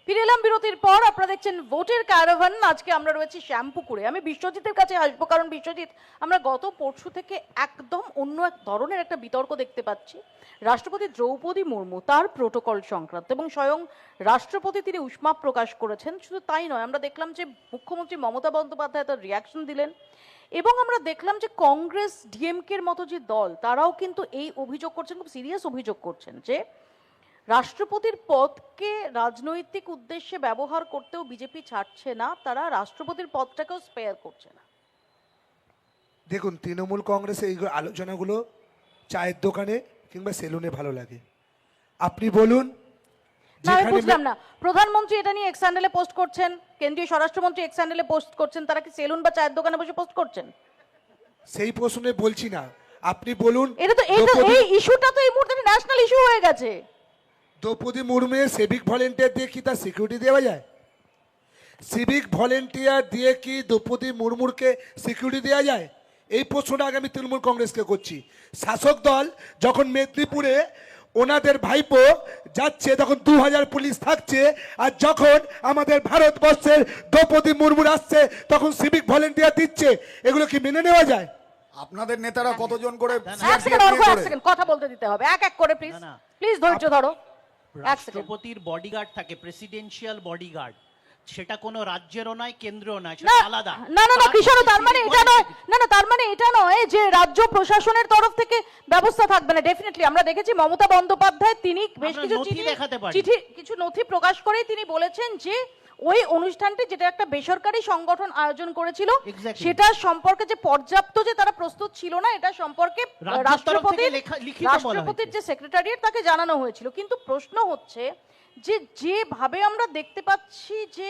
ফিরে এলাম বিরতির পর। আপনারা দেখছেন ভোটের ক্যারাভান। আজকে আমরা রয়েছি শ্যামপুকুরে। আমি বিশ্বজিতের কাছে আসবো, কারণ বিশ্বজিৎ, আমরা গত পরশু থেকে একদম অন্য এক ধরনের একটা বিতর্ক দেখতে পাচ্ছি রাষ্ট্রপতি দ্রৌপদী মুর্মু তার প্রোটোকল সংক্রান্ত, এবং স্বয়ং রাষ্ট্রপতি তিনি উষ্মা প্রকাশ করেছেন। শুধু তাই নয়, আমরা দেখলাম যে মুখ্যমন্ত্রী মমতা বন্দ্যোপাধ্যায় তার রিয়াকশন দিলেন, এবং আমরা দেখলাম যে কংগ্রেস ডিএমকের মতো যে দল তারাও কিন্তু এই অভিযোগ করছেন, খুব সিরিয়াস অভিযোগ করছেন, যে রাষ্ট্রপতির পদকে রাজনৈতিক উদ্দেশ্যে ব্যবহার করতেও বিজেপি ছাড়ছে না, তারা রাষ্ট্রপতির পদটাকেও স্পেয়ার করছে না। দেখুন, তৃণমূল কংগ্রেসে এই আলোচনাগুলো চায়ের দোকানে কিংবা সেলুনে ভালো লাগে। আপনি বলুন, না, আমি বুঝলাম না, প্রধানমন্ত্রী এটা নিয়ে এক্স হ্যান্ডেলে পোস্ট করছেন, কেন্দ্রীয় স্বরাষ্ট্রমন্ত্রী এক্স হ্যান্ডেলে পোস্ট করছেন, তারা কি সেলুন বা চায়ের দোকানে বসে পোস্ট করছেন? সেই প্রশ্নে বলছি না, আপনি বলুন। এটা তো এই ইস্যুটা তো এই মুহূর্তে ন্যাশনাল ইস্যু হয়ে গেছে। দ্রৌপদী মুর্মুর সিভিক ভলেন্টিয়ার দিয়ে কি তার সিকিউরিটি দেওয়া যায়? সিভিক ভলেন্টিয়ার দিয়ে কি দ্রৌপদী মুর্মুরকে সিকিউরিটি দেওয়া যায়? এই প্রশ্নটা আগে আমি তৃণমূল কংগ্রেসকে করছি। শাসক দল যখন মেদিনীপুরে ওনাদের ভাইপো যাচ্ছে তখন 2000 পুলিশ থাকছে, আর যখন আমাদের ভারতবর্ষের দ্রৌপদী মুর্মুর আসছে তখন সিভিক ভলেন্টিয়ার দিচ্ছে। এগুলো কি মেনে নেওয়া যায়? আপনাদের নেতারা কতজন করে এক সেকেন্ড কথা বলতে দিতে হবে, এক এক করে প্লিজ প্লিজ ধৈর্য ধরো। রাষ্ট্রপতির বডিগার্ড থাকে, প্রেসিডেন্সিয়াল বডিগার্ড, সেটা কোনো রাজ্যেরও নয়, কেন্দ্রও নয়, না সেটা আলাদা। না না, কিশোর, তার মানে এটা নয়, না তার মানে এটা নয় যে রাজ্য প্রশাসনের তরফ থেকে ব্যবস্থা থাকবে না। ডেফিনেটলি আমরা দেখেছি মমতা বন্দ্যোপাধ্যায় তিনি বেশ কিছু কিছু নথি প্রকাশ করে তিনি বলেছেন যে ওই অনুষ্ঠানটি, যেটা একটা বেসরকারি সংগঠন আয়োজন করেছিল, সেটা সম্পর্কে যে পর্যাপ্ত যে তারা প্রস্তুত ছিল না, এটা সম্পর্কে রাষ্ট্রপতির যে সেক্রেটারিয়েট তাকে জানানো হয়েছিল। কিন্তু প্রশ্ন হচ্ছে যে যেভাবে আমরা দেখতে পাচ্ছি যে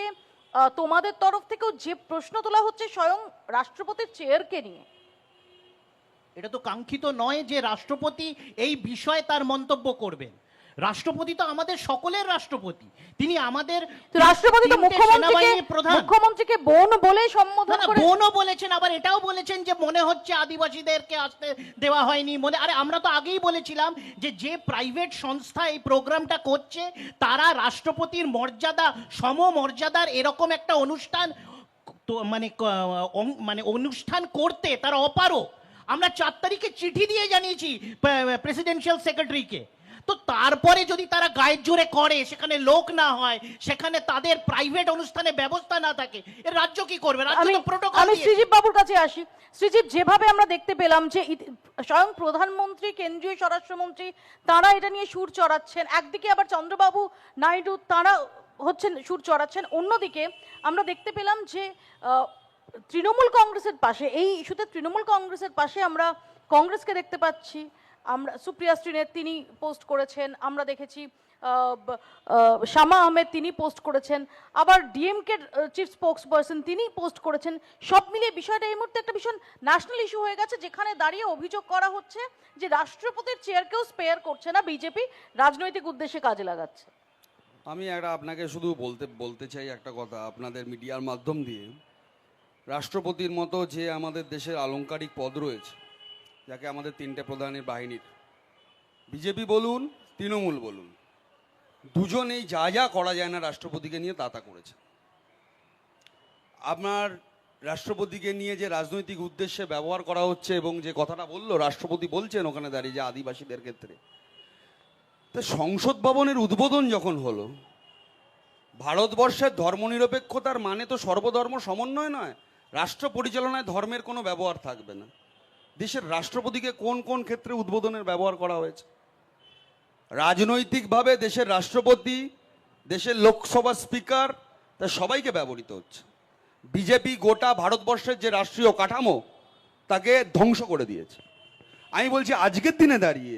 তোমাদের তরফ থেকেও যে প্রশ্ন তোলা হচ্ছে স্বয়ং রাষ্ট্রপতির চেয়ারকে নিয়ে, এটা তো কাঙ্ক্ষিত নয় যে রাষ্ট্রপতি এই বিষয়ে তার মন্তব্য করবেন। রাষ্ট্রপতি তো আমাদের সকলের রাষ্ট্রপতি, তিনি আমাদের রাষ্ট্রপতি তো মুখ্যমন্ত্রীকে বোন বলে সম্বোধন করে, বোনও বলেছেন, আবার এটাও বলেছেন যে মনে হচ্ছে আদিবাসীদেরকে আসতে দেওয়া হয়নি। আরে আমরা তো আগেই বলেছিলাম যে যে প্রাইভেট সংস্থা এই প্রোগ্রামটা করছে তারা রাষ্ট্রপতির মর্যাদা, সমমর্যাদার এরকম একটা অনুষ্ঠান তো মানে অনুষ্ঠান করতে তারা অপারো। আমরা 4 তারিখে চিঠি দিয়ে জানিয়েছি প্রেসিডেন্সিয়াল সেক্রেটারিকে। তো তারপরে যদি তারা গায়ের জোরে করে, সেখানে লোক না হয়, সেখানে তাদের প্রাইভেট অনুষ্ঠানে ব্যবস্থা না থাকে, এর রাজ্য কি করবে? আমি শ্রীজীব বাবুর কাছে আসি। শ্রীজীব, যেভাবে আমরা দেখতে পেলাম যে স্বয়ং প্রধানমন্ত্রী, কেন্দ্রীয় স্বরাষ্ট্রমন্ত্রী তারা এটা নিয়ে সুর চড়াচ্ছেন, একদিকে আবার চন্দ্রবাবু নাইডু তারা হচ্ছেন সুর চড়াচ্ছেন, অন্যদিকে আমরা দেখতে পেলাম যে তৃণমূল কংগ্রেসের পাশে, এই ইস্যুতে তৃণমূল কংগ্রেসের পাশে আমরা কংগ্রেসকে দেখতে পাচ্ছি। আমরা সুপ্রিয়া শ্রীনের তিনি পোস্ট করেছেন, আমরা দেখেছি শামা আহমেদ তিনি পোস্ট করেছেন, আবার ডিএমকে চিফ স্পোক্স পারসন তিনি পোস্ট করেছেন। সব মিলিয়ে বিষয়টা এই মুহূর্তে একটা ভীষণ ন্যাশনাল ইস্যু হয়ে গেছে, যেখানে দাঁড়িয়ে অভিযোগ করা হচ্ছে যে রাষ্ট্রপতির চেয়ারকেও স্পেয়ার করছে না বিজেপি, রাজনৈতিক উদ্দেশ্যে কাজে লাগাচ্ছে। আমি আপনাকে শুধু বলতে চাই একটা কথা আপনাদের মিডিয়ার মাধ্যম দিয়ে। রাষ্ট্রপতির মতো যে আমাদের দেশের আলংকারিক পদ রয়েছে, যাকে আমাদের 3টে প্রধানের বাহিনীর, বিজেপি বলুন তৃণমূল বলুন, দুজনেই যা যা করা যায় না রাষ্ট্রপতিকে নিয়ে তা করেছে। আপনার রাষ্ট্রপতিকে নিয়ে যে রাজনৈতিক উদ্দেশ্যে ব্যবহার করা হচ্ছে, এবং যে কথাটা বললো রাষ্ট্রপতি বলছেন ওখানে দাঁড়িয়ে যে আদিবাসীদের ক্ষেত্রে, তো সংসদ ভবনের উদ্বোধন যখন হলো, ভারতবর্ষের ধর্মনিরপেক্ষতার মানে তো সর্বধর্ম সমন্বয় নয়। রাষ্ট্র পরিচালনায় ধর্মের কোনো ব্যবহার থাকবে না। দেশের রাষ্ট্রপতিকে কোন কোন ক্ষেত্রে উদ্বোধনের ব্যবহার করা হয়েছে? রাজনৈতিকভাবে দেশের রাষ্ট্রপতি, দেশের লোকসভা স্পিকার, তা সবাইকে ব্যবহৃত হচ্ছে। বিজেপি গোটা ভারতবর্ষের যে রাষ্ট্রীয় কাঠামো তাকে ধ্বংস করে দিয়েছে। আমি বলছি আজকের দিনে দাঁড়িয়ে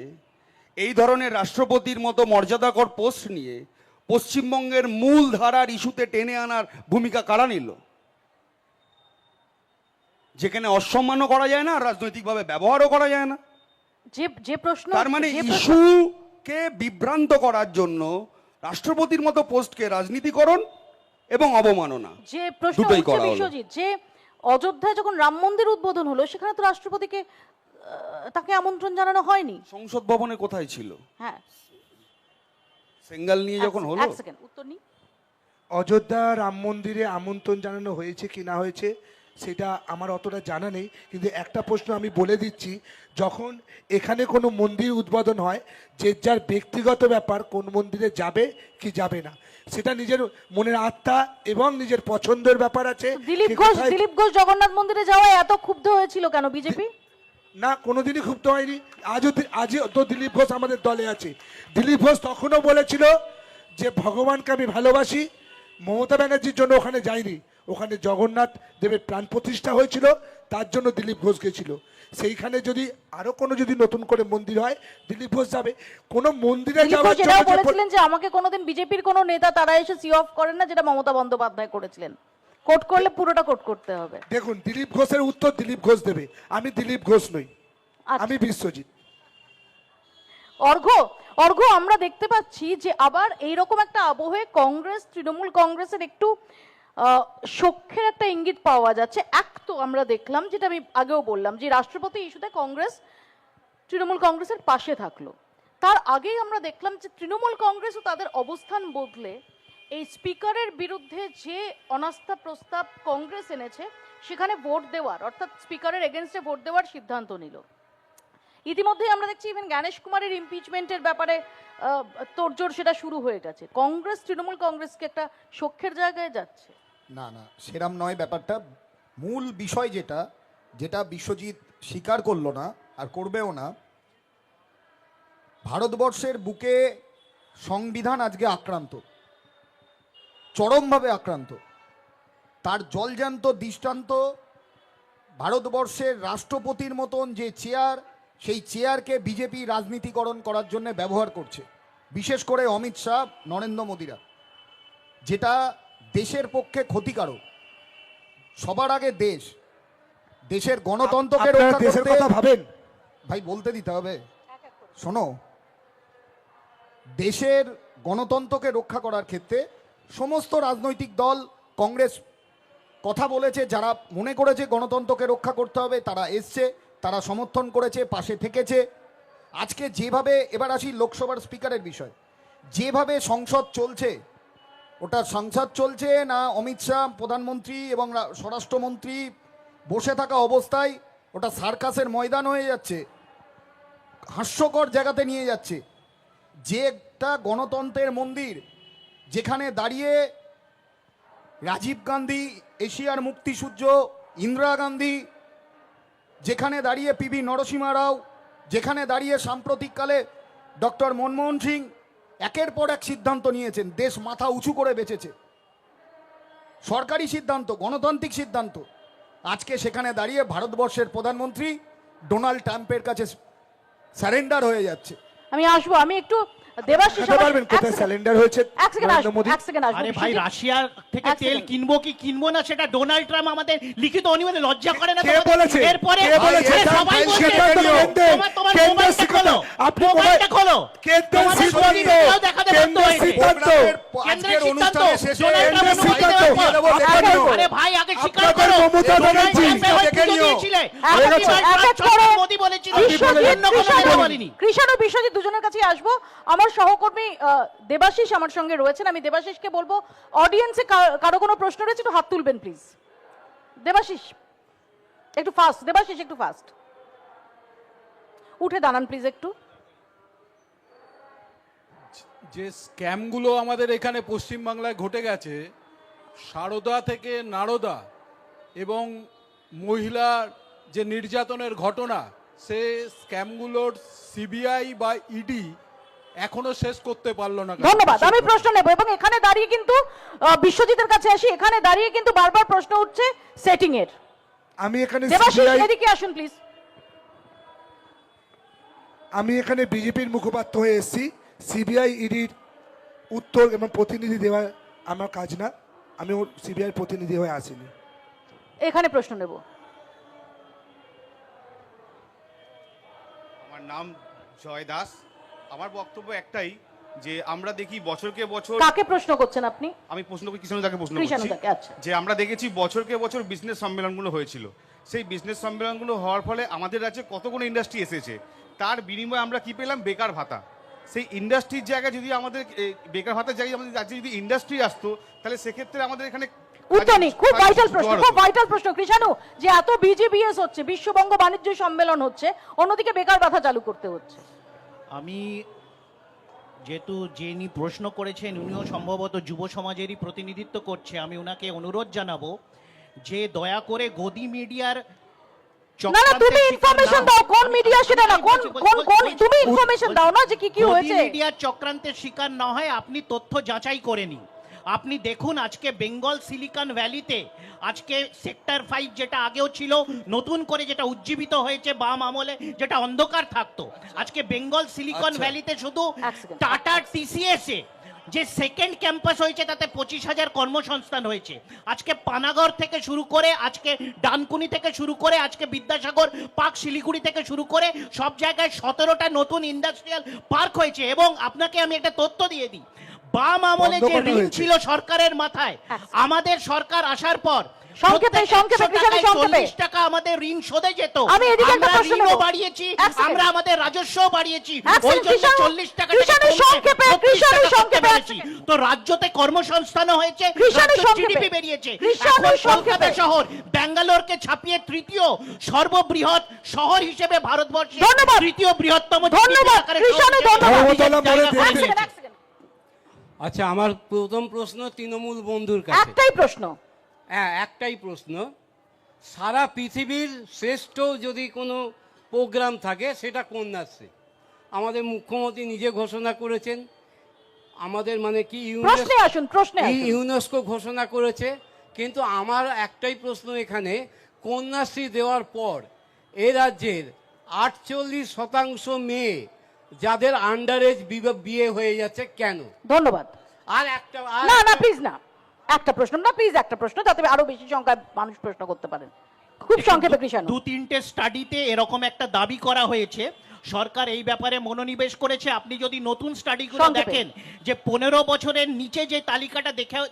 এই ধরনের রাষ্ট্রপতির মতো মর্যাদাকর পোস্ট নিয়ে পশ্চিমবঙ্গের মূল ধারার ইস্যুতে টেনে আনার ভূমিকা কারা নিল? যেখানে অসম্মানও করা যায় না, রাজনৈতিকভাবে ব্যবহারও করা যায় না। যে প্রশ্ন, তার মানে ইস্যুকে বিভ্রান্ত করার জন্য রাষ্ট্রপতির মতো পোস্টকে রাজনীতিকরণ এবং অবমাননা যে প্রশ্ন বিশ্বজিৎ, যে অযোধ্যায় যখন রাম মন্দির উদ্বোধন হলো সেখানে তো রাষ্ট্রপতিকে তাকে আমন্ত্রণ জানানো হয়নি। সংসদ ভবনে কোথায় ছিল? হ্যাঁ, সেঙ্গাল নিয়ে যখন হলো, এক সেকেন্ড উত্তর নি। অযোধ্যা রাম মন্দিরে আমন্ত্রণ জানানো হয়েছে কি না হয়েছে সেটা আমার অতটা জানা নেই, কিন্তু একটা প্রশ্ন আমি বলে দিচ্ছি, যখন এখানে কোনো মন্দির উদ্বোধন হয়, যে যার ব্যক্তিগত ব্যাপার কোন মন্দিরে যাবে কি যাবে না, সেটা নিজের মনের আত্মা এবং নিজের পছন্দের ব্যাপার আছে। দিলীপ কে ঘোষ কোথায়- দিলীপ ঘোষ জগন্নাথ মন্দিরে যাওয়ায় এত ক্ষুব্ধ হয়েছিল কেন বিজেপি? না, কোনোদিনই ক্ষুব্ধ হয়নি। আজও তো দিলীপ ঘোষ আমাদের দলে আছে। দিলীপ ঘোষ তখনও বলেছিল যে ভগবানকে আমি ভালোবাসি, মমতা ব্যানার্জির জন্য ওখানে যায়নি, ওখানে জগন্নাথ দেবের প্রাণ প্রতিষ্ঠা হয়েছিল, তার জন্য দিলীপ ঘোষ গেছিল। সেইখানে যদি আরো কোনো যদি নতুন করে মন্দির হয়, দিলীপ ঘোষ যাবে। কোনো মন্দিরে দিলীপ যাওয়ার ঘোষ এটাও জন্য যে বলেছিলেন যে আমাকে কোনোদিন বিজেপির কোনো নেতা তারা এসে সি অফ করেন না, যেটা মমতা বন্দ্যোপাধ্যায় করেছিলেন। কোট করলে পুরোটা কোট করতে হবে। দেখুন, দিলীপ ঘোষের উত্তর দিলীপ ঘোষ দেবে, আমি দিলীপ ঘোষ নই, আচ্ছা। আমি বিশ্বজিৎ। অর্ঘ্য আমরা দেখতে পাচ্ছি যে আবার এইরকম একটা আবহে কংগ্রেস, তৃণমূল কংগ্রেসের একটু সখ্যের একটা ইঙ্গিত পাওয়া যাচ্ছে। এক তো আমরা দেখলাম, যেটা আমি আগেও বললাম, যে রাষ্ট্রপতি ইস্যুতে কংগ্রেস তৃণমূল কংগ্রেসের পাশে থাকলো। তার আগেই আমরা দেখলাম যে তৃণমূল কংগ্রেসও তাদের অবস্থান বদলে এই স্পিকারের বিরুদ্ধে যে অনাস্থা প্রস্তাব কংগ্রেস এনেছে সেখানে ভোট দেওয়ার, অর্থাৎ স্পিকারের এগেনস্টে ভোট দেওয়ার সিদ্ধান্ত নিল। ইতিমধ্যেই আমরা দেখছি ইভেন জ্ঞানেশ কুমারের ইমপিচমেন্টের ব্যাপারে তোড়জোড় সেটা শুরু হয়ে গেছে। কংগ্রেস, তৃণমূল কংগ্রেসকে একটা সখ্যের জায়গায় যাচ্ছে। না না, সেরাম নয় ব্যাপারটা। মূল বিষয় যেটা বিশ্বজিৎ স্বীকার করলো না আর করবেও না, ভারতবর্ষের বুকে সংবিধান আজকে আক্রান্ত, চরমভাবে আক্রান্ত। তার জলজ্যান্ত দৃষ্টান্ত ভারতবর্ষের রাষ্ট্রপতির মতন যে চেয়ার, সেই চেয়ারকে বিজেপি রাজনীতিকরণ করার জন্য ব্যবহার করছে, বিশেষ করে অমিত শাহ, নরেন্দ্র মোদিরা, যেটা দেশের পক্ষে ক্ষতিকারক। সবার আগে দেশের গণতন্ত্রকে আপনারা রক্ষা দেশের করতে, কথা ভাবেন। ভাই বলতে দিতে হবে, শোনো, দেশের গণতন্ত্রকে রক্ষা করার ক্ষেত্রে সমস্ত রাজনৈতিক দল, কংগ্রেস কথা বলেছে, যারা মনে করেছে গণতন্ত্রকে রক্ষা করতে হবে তারা এসছে, তারা সমর্থন করেছে, পাশে থেকেছে। আজকে যেভাবে, এবার আসি লোকসভার স্পিকারের বিষয়, যেভাবে সংসদ চলছে, ওটা সংসদ চলছে না অমিত শাহ প্রধানমন্ত্রী এবং স্বরাষ্ট্রমন্ত্রী বসে থাকা অবস্থায় ওটা সার্কাসের ময়দান হয়ে যাচ্ছে, হাস্যকর জায়গাতে নিয়ে যাচ্ছে। যে একটা গণতন্ত্রের মন্দির, যেখানে দাঁড়িয়ে রাজীব গান্ধী, এশিয়ার মুক্তিসূর্য ইন্দিরা গান্ধী, যেখানে দাঁড়িয়ে পিভি নরসিংহ রাও, যেখানে দাঁড়িয়ে সাম্প্রতিককালে ডক্টর মনমোহন সিং একের পর এক সিদ্ধান্ত নিয়েছেন, দেশ মাথা উঁচু করে বেঁচেছে, সরকারি সিদ্ধান্ত, গণতান্ত্রিক সিদ্ধান্ত। আজকে সেখানে দাঁড়িয়ে ভারতবর্ষের প্রধানমন্ত্রী ডোনাল্ড ট্রাম্পের কাছে স্যারেন্ডার হয়ে যাচ্ছে। আমি আসবো, আমি একটু দেবাশিস দেখাতে পারবেন কোথায় স্যালেন্ডার হয়েছে এক সেকেন্ড নরেন্দ্র আসবো, মোদী? এক সেকেন্ড আসবো। আরে ভাই, বিশ্বজিৎ, রাশিয়া থেকে এক তেল second। কিনবো কি কিনবো না সেটা ডোনাল্ড ট্রাম্প আমাদের লিখিত অনুমোদনে লজ্জা করে না কে তোমাদের? বলেছে? এরপরে কে বলেছে? আরে সবাই কেন্দ্রের বলছে, সিদ্ধান্ত, তোমার কেন্দ্রের মোবাইলটা খোলো, আপনি মোবাইলটা খোলো, কেন্দ্রের তোমাদের সিদ্ধান্ত, প্রতিনিধিরাও দেখাতে বাধ্য কেন্দ্রের হয়েছে। সিদ্ধান্ত, আজকের কেন্দ্রের অনুষ্ঠানের সিদ্ধান্ত, শেষে ডোনাল্ড কেন্দ্রের ট্রাম্প সিদ্ধান্ত, দিয়ে দেবো, দেখে আপনাদের- নিও। আরে ভাই, আগে স্বীকার আপনাদের করো, মমতা ডোনাল্ড ব্যানার্জি, ট্রাম্পের হয়ে দেখে পুজো নিও। দিয়েছিলে, হয়ে আপনি গেছে। বারবার এক এক করে মোদি বলেছিলেন, বিশ্বজিৎ, অন্য কোনো নেতা বলেনি। কৃষণ ও বিশ্বজিৎ দুজনের কাছে আসবো। আমার সহকর্মী দেবাশিস আমার সঙ্গে রয়েছেন, আমি দেবাশিসকে বলবো অডিয়েন্সে কারো কোনো প্রশ্ন রয়েছে একটু হাত তুলবেন প্লিজ। দেবাশিস একটু ফাস্ট, দেবাশিস একটু ফাস্ট, উঠে দাঁড়ান প্লিজ একটু। যে স্ক্যামগুলো আমাদের এখানে পশ্চিমবাংলায় ঘটে গেছে, সারদা থেকে নারদা এবং মহিলার যে নির্যাতনের ঘটনা, সে স্ক্যামগুলোর সিবিআই বা ইডি এখনো শেষ করতে পারলো না। ধন্যবাদ, আমি প্রশ্ন নেব। এবং এখানে দাঁড়িয়ে কিন্তু বিশ্বজিতের কাছে আসি, এখানে দাঁড়িয়ে কিন্তু বারবার প্রশ্ন উঠছে সেটিং এর। আমি এখানে দেবাশিস CBI এদিকে আসুন প্লিজ। আমি এখানে বিজেপির মুখপাত্র হয়ে এসেছি। সিবিআই ইডির উত্তর এবং প্রতিনিধি দেওয়া আমার কাজ না, আমি সিবিআই প্রতিনিধি হয়ে আসিনি। এখানে প্রশ্ন নেব। আমার নাম জয় দাস। আমার বক্তব্য একটাই যে আমরা দেখি বছরকে বছর, কাকে প্রশ্ন করছেন আপনি? আমি প্রশ্ন করি কৃষ্ণদাকে প্রশ্ন করছি, কৃষ্ণদাকে, আচ্ছা। যে আমরা দেখেছি বছরকে বছর বিজনেস সম্মেলনগুলো হয়েছিল, সেই বিজনেস সম্মেলনগুলো হওয়ার ফলে আমাদের রাজ্যে কতগুলো ইন্ডাস্ট্রি এসেছে, তার বিনিময়ে আমরা কি পেলাম? বেকার ভাতা। সেই ইন্ডাস্ট্রির জায়গায় যদি আমাদের বেকার ভাতার জায়গায় আমাদের রাজ্যে যদি ইন্ডাস্ট্রি আসতো, তাহলে সেক্ষেত্রে আমাদের এখানে উত্তনি খুব কাজের ভাইটাল প্রশ্ন, জোয়ার খুব হতো। ভাইটাল প্রশ্ন কৃষাণু, যে এত বিজিবিএস হচ্ছে, বিশ্ববঙ্গ বাণিজ্য সম্মেলন হচ্ছে, অন্যদিকে বেকার ভাতা চালু করতে হচ্ছে। আমি যেহেতু যিনি প্রশ্ন করেছেন উনিও সম্ভবত যুব সমাজেরই প্রতিনিধিত্ব করছে, আমি ওনাকে অনুরোধ জানাবো যে দয়া করে গদি মিডিয়ার না না, তুমি ইনফরমেশন দাও, কোন মিডিয়া সেটা না, কোন কোন কোন তুমি ইনফরমেশন দাও না যে কি কি হয়েছে। মিডিয়ার চক্রান্তের শিকার না হয় আপনি তথ্য যাচাই করে নিন। আপনি দেখুন আজকে বেঙ্গল সিলিকন ভ্যালিতে আজকে সেক্টর 5 যেটা আগেও ছিল, নতুন করে যেটা উজ্জীবিত হয়েছে বাম আমলে, যেটা অন্ধকার থাকতো, আজকে বেঙ্গল সিলিকন ভ্যালিতে শুধু এক সেকেন্ড। টাটা টিসিএস এ যে সেকেন্ড ক্যাম্পাস হয়েছে তাতে 25,000 কর্মসংস্থান হয়েছে। আজকে পানাগড় থেকে শুরু করে, আজকে ডানকুনি থেকে শুরু করে, আজকে বিদ্যাসাগর পার্ক শিলিগুড়ি থেকে শুরু করে সব জায়গায় 17টা নতুন ইন্ডাস্ট্রিয়াল পার্ক হয়েছে। এবং আপনাকে আমি একটা তথ্য দিয়ে দিই, বাম আমলে বন্ধ যে করা ঋণ হয়েছে। ছিল সরকারের মাথায়, আমাদের সরকার আসার পর সংক্ষেপে, সংক্ষেপে, কৃষাণু, সংক্ষেপে। 40 টাকা আমাদের ঋণ শোধে যেত। আমি এদিকে একটা আমরা প্রশ্ন ঋণও নেব। বাড়িয়েছি, এক সেকেন্ড। আমরা আমাদের রাজস্বও বাড়িয়েছি, এক ওই সেকেন্ড, জন্য কৃষাণু, 40 টাকা কৃষাণু, সংক্ষেপে, কৃষাণু, সংক্ষেপে, এক সেকেন্ড। তো রাজ্যতে কর্মসংস্থানও হয়েছে, কৃষাণু, সংক্ষেপে। জিডিপি বেরিয়েছে। কৃষাণু, এখন সংক্ষেপে। কলকাতা শহর ব্যাঙ্গালোরকে ছাপিয়ে তৃতীয় সর্ববৃহৎ শহর হিসেবে ভারতবর্ষে ধন্যবাদ। তৃতীয় বৃহত্তম GDP ধন্যবাদ, আকারে কৃষাণু, শহর হিসেবে ধন্যবাদ। নিজের ধর্মতলা জায়গা বলে করে এক দেখতে- সেকেন্ড, এক সেকেন্ড। আচ্ছা, আমার প্রথম প্রশ্ন তৃণমূল বন্ধুর কাছে। একটাই প্রশ্ন। হ্যাঁ, একটাই প্রশ্ন। সারা পৃথিবীর শ্রেষ্ঠ যদি কোনো প্রোগ্রাম থাকে সেটা কন্যাশ্রী। আমাদের মুখ্যমন্ত্রী নিজে ঘোষণা করেছেন, আমাদের মানে কি প্রশ্নে আসুন, প্রশ্নে আসুন। ইউনেস্কো ঘোষণা করেছে। কিন্তু আমার একটাই প্রশ্ন এখানে, কন্যাশ্রী দেওয়ার পর এ রাজ্যের 48% মেয়ে যাদের আন্ডার এজ বিয়ে হয়ে যাচ্ছে কেন? ধন্যবাদ। আর একটা না না প্লিজ না, একটা প্রশ্ন না প্লিজ, একটা প্রশ্ন, যাতে আরো বেশি সংখ্যায় মানুষ প্রশ্ন করতে পারেন। খুব সংক্ষেপে কৃষাণু। 2-3টে স্টাডিতে এরকম একটা দাবি করা হয়েছে, সরকার এই ব্যাপারে মনোনিবেশ করেছে। আপনি যদি নতুন স্টাডিগুলো সংক্ষেপে। দেখেন, যে 15 বছরের নিচে যে তালিকাটা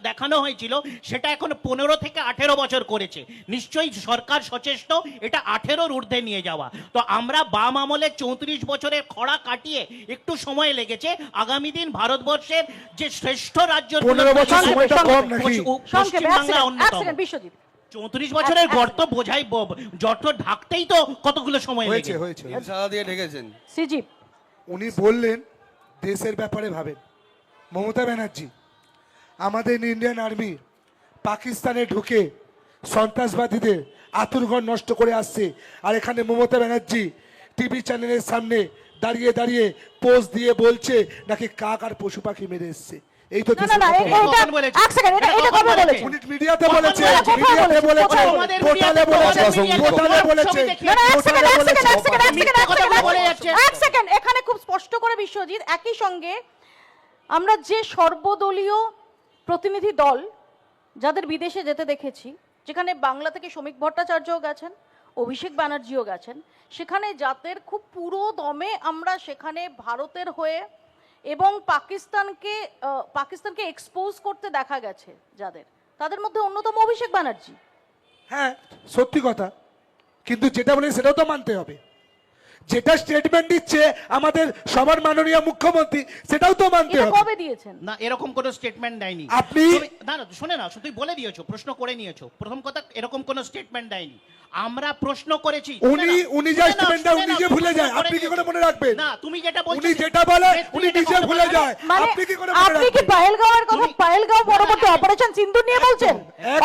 দেখানো হয়েছিল সেটা এখন 15 থেকে 18 বছর করেছে। নিশ্চয়ই সরকার সচেষ্ট এটা 18-র ঊর্ধ্বে নিয়ে যাওয়া। তো আমরা বাম আমলে 34 বছরের খরা কাটিয়ে একটু সময় লেগেছে। আগামী দিন ভারতবর্ষের যে শ্রেষ্ঠ রাজ্য 15 বছর সময়টা কম নাকি? সংক্ষেপে, এক পশ্চিমবাংলা সেকেন্ড, এক অন্যতম। সেকেন্ড, বিশ্বজিৎ। 34 বছরের এক গর্ত বোঝাই, গর্ত ঢাকতেই তো কতগুলো সময় হয়েছে লেগে। হয়েছে সাদা দিয়ে ঢেকেছেন। সিজিপ। উনি বললেন দেশের ব্যাপারে ভাবেন। মমতা ব্যানার্জি আমাদের ইন্ডিয়ান আর্মি পাকিস্তানে ঢুকে সন্ত্রাসবাদীদের আতুরঘর নষ্ট করে আসছে, আর এখানে মমতা ব্যানার্জি টিভি চ্যানেলের সামনে দাঁড়িয়ে দাঁড়িয়ে পোস্ট দিয়ে বলছে নাকি কাক আর পশু পাখি মেরে এসছে। এই তো না না না, দেশের কথা। এটা এক সেকেন্ড, এটা এটা কবে বলেছেন? উনি মিডিয়াতে বলেছে, কোথায় মিডিয়াতে বলেছে? বলেছে, কোথায় আমাদের পোর্টালে মিডিয়াতে বলেছে, আমাদের পোর্টালে মিডিয়াতে বলেছে, না না, এক সেকেন্ড, এক সেকেন্ড, এক সেকেন্ড, এক সেকেন্ড, মিথ্যে এক কথা সেকেন্ড, বলে যাচ্ছে। এক সেকেন্ড। এখানে খুব স্পষ্ট করে বিশ্বজিৎ, একই সঙ্গে আমরা যে সর্বদলীয় প্রতিনিধি দল যাদের বিদেশে যেতে দেখেছি, যেখানে বাংলা থেকে শ্রমিক ভট্টাচার্যও গেছেন, অভিষেক ব্যানার্জিও গেছেন, সেখানে যাদের খুব পুরো দমে আমরা সেখানে ভারতের হয়ে এবং পাকিস্তানকে এক্সপোজ করতে দেখা গেছে, যাদের তাদের মধ্যে অন্যতম অভিষেক ব্যানার্জি। হ্যাঁ সত্যি কথা, কিন্তু যেটা বলে সেটাও তো মানতে হবে। যেটা স্টেটমেন্ট দিচ্ছে আমাদের সবার মাননীয় মুখ্যমন্ত্রী, সেটাও তো মানতে এটা হবে। কবে দিয়েছেন? না, এরকম কোনো স্টেটমেন্ট দেয়নি। আপনি- না না, শুনে না, শুধু বলে দিয়েছো, প্রশ্ন করে নিয়েছো। প্রথম কথা, এরকম কোনো স্টেটমেন্ট দেয়নি। আমরা প্রশ্ন করেছি। উনি যা statement দেয়, উনি নিজে ভুলে যায়। আপনি কি করে মনে রাখবেন? না, তুমি যেটা বলছো, উনি যেটা বলে যে উনি এটা নিজে করতে ভুলে পারে না। যায়। মানে আপনি কি করে মনে আপনি কি রাখবেন? পাহেলগাঁওয়ের কথা, পাহেলগাঁও পরবর্তী অপারেশন সিন্ধু নিয়ে বলছেন?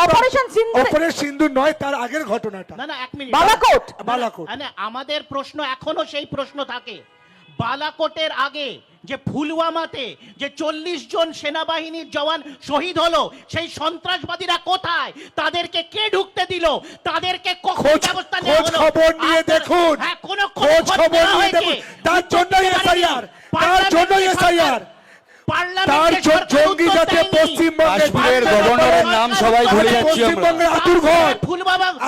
অপারেশন সিন্ধু অপারেশন সিন্ধু নয়, তার আগের ঘটনাটা। না না, এক মিনিট। বালাকোট। বালাকোট। না, আমাদের প্রশ্ন এখনো সেই প্রশ্ন থাকে। বালাকোটের আগে যে ফুলওয়ামাতে যে 40 জন সেনাবাহিনীর জওয়ান শহীদ হলো, সেই সন্ত্রাসবাদীরা কোথায়? তাদেরকে কে ঢুকতে দিল? তাদেরকে কখন খোঁজ ব্যবস্থা নেওয়া খোঁজ হলো? খবর নিয়ে আপনারা- দেখুন, হ্যাঁ, কোনো খোঁজ খবর নেওয়া নিয়ে হয়েছে? দেখুন। তার জন্যই এসআইআর, তার জন্যই এসআইআর। তার জঙ্গি জাতীয় পশ্চিমবঙ্গের কাশ্মীরের গভর্নরের নাম সবাই ভুলে যাচ্ছি আমরা। পশ্চিমবঙ্গের আতুরঘর,